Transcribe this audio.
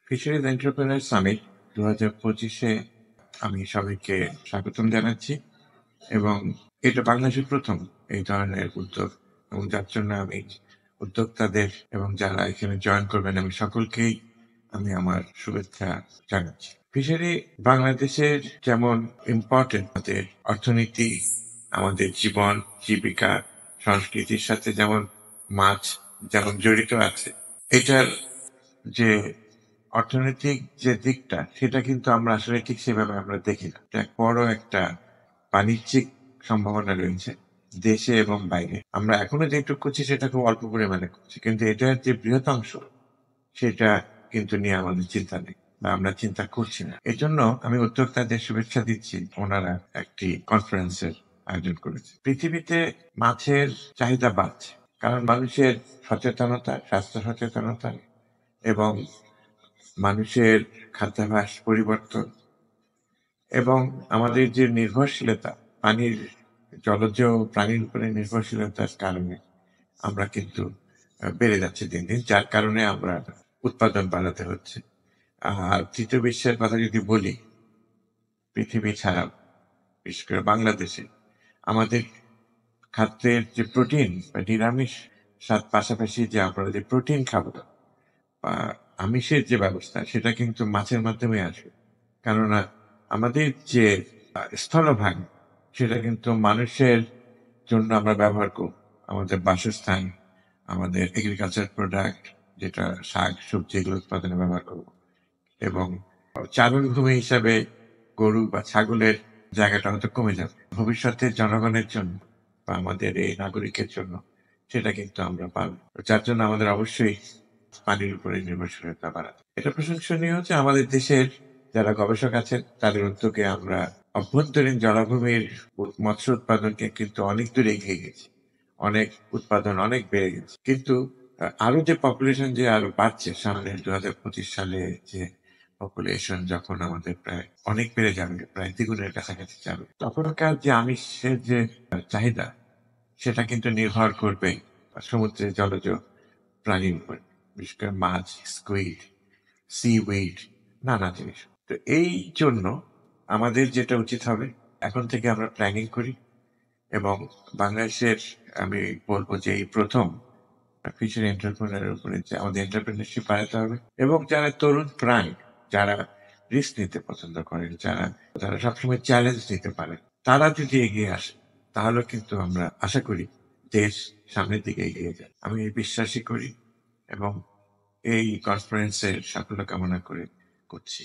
Fisheries entrepreneur summit 2025-এ আমি সবাইকে স্বাগতম জানাচ্ছি এবং এটা বাংলাদেশের প্রথম এই ধরনের উদ্যোগ এবং যার জন্য আমি উদ্যোক্তাদের এবং যারা এখানে জয়েন করবেন আমি সকলকেই আমি আমার শুভেচ্ছা জানাচ্ছি। ফিশারি বাংলাদেশের যেমন ইম্পর্টেন্ট, আমাদের অর্থনীতি, আমাদের জীবন জীবিকা, সংস্কৃতির সাথে যেমন মাছ যেমন জড়িত আছে, এটার যে অর্থনৈতিক যে দিকটা সেটা কিন্তু আমরা আসলে ঠিক সেভাবে আমরা দেখি না। এটা বড় একটা বাণিজ্যিক সম্ভাবনা রয়েছে দেশে এবং বাইরে। আমরা এখনো যেটুকু করছি সেটা খুব অল্প পরিমাণে করছি, কিন্তু এটার যে বৃহৎ অংশ সেটা কিন্তু নিয়ে আমাদের চিন্তা নেই বা আমরা চিন্তা করছি না। এজন্য আমি উদ্যোক্তাদের শুভেচ্ছা দিচ্ছি, ওনারা একটি কনফারেন্সের আয়োজন করেছে। পৃথিবীতে মাছের চাহিদা বাড়ছে, কারণ মানুষের সচেতনতা, স্বাস্থ্য সচেতনতা এবং মানুষের খাদ্যাভ্যাস পরিবর্তন এবং আমাদের যে নির্ভরশীলতা, পানির জলজ প্রাণীর উপরে নির্ভরশীলতার কারণে আমরা কিন্তু বেড়ে যাচ্ছে দিন দিন, যার কারণে আমরা উৎপাদন বাড়াতে হচ্ছে। আর তৃতীয় বিশ্বের কথা যদি বলি, পৃথিবী ছাড়াও বিশেষ করে বাংলাদেশে আমাদের খাদ্যের যে প্রোটিন বা নিরামিষ স্বাদ পাশাপাশি যে আমরা যে প্রোটিন খাবো বা আমিষের যে ব্যবস্থা সেটা কিন্তু মাছের মাধ্যমে আসবে। কেননা আমাদের যে স্থলভাগ সেটা কিন্তু মানুষের জন্য আমরা ব্যবহার করব, আমাদের বাসস্থান, আমাদের এগ্রিকালচার প্রোডাক্ট যেটা শাক সবজি এগুলো উৎপাদনে ব্যবহার করব এবং চারণভূমি হিসাবে গরু বা ছাগলের জায়গাটা হয়তো কমে যাবে ভবিষ্যতের জনগণের জন্য বা আমাদের এই নাগরিকের জন্য, সেটা কিন্তু আমরা পাবো। যার জন্য আমাদের অবশ্যই পানির উপরে নির্ভরশীলতা বাড়াতে। এটা প্রশংসনীয় যে আমাদের দেশের যারা গবেষক আছেন তাদের উদ্যোগে আমরা অভ্যন্তরীণ জলাভূমির মৎস্য উৎপাদনকে কিন্তু অনেক দূর এগিয়ে গেছি, অনেক উৎপাদন অনেক বেড়ে গেছে। কিন্তু আরো যে পপুলেশন যে আরো বাড়ছে, সামনে 2025 সালে যে পপুলেশন যখন আমাদের প্রায় অনেক বেড়ে যাবে, প্রায় দ্বিগুণের কাছাকাছি যাবে, তখনকার যে আমিষের যে চাহিদা সেটা কিন্তু নির্ভর করবে সমুদ্রের জলজ প্রাণীর উপর, বিশেষ করে মাছ, স্কুইড, সিউইড, নানা জিনিস। তো এই জন্য আমাদের যেটা উচিত হবে, এখন থেকে আমরা প্ল্যানিং করি এবং বাংলাদেশের আমি বলবো যে এই প্রথম ফিশারি এন্টারপ্রেনারের উপরে যে আমাদের এন্টারপ্রেনারশিপ বাড়াতে হবে এবং যারা তরুণ প্রাণ, যারা রিস্ক নিতে পছন্দ করেন, যারা যারা সবসময় চ্যালেঞ্জ নিতে পারেন, তারা যদি এগিয়ে আসে তাহলে কিন্তু আমরা আশা করি দেশ সামনের দিকে এগিয়ে যায়। আমি এই বিশ্বাসই করি এবং এই কনফারেন্সের সাফল্য কামনা করে করছি।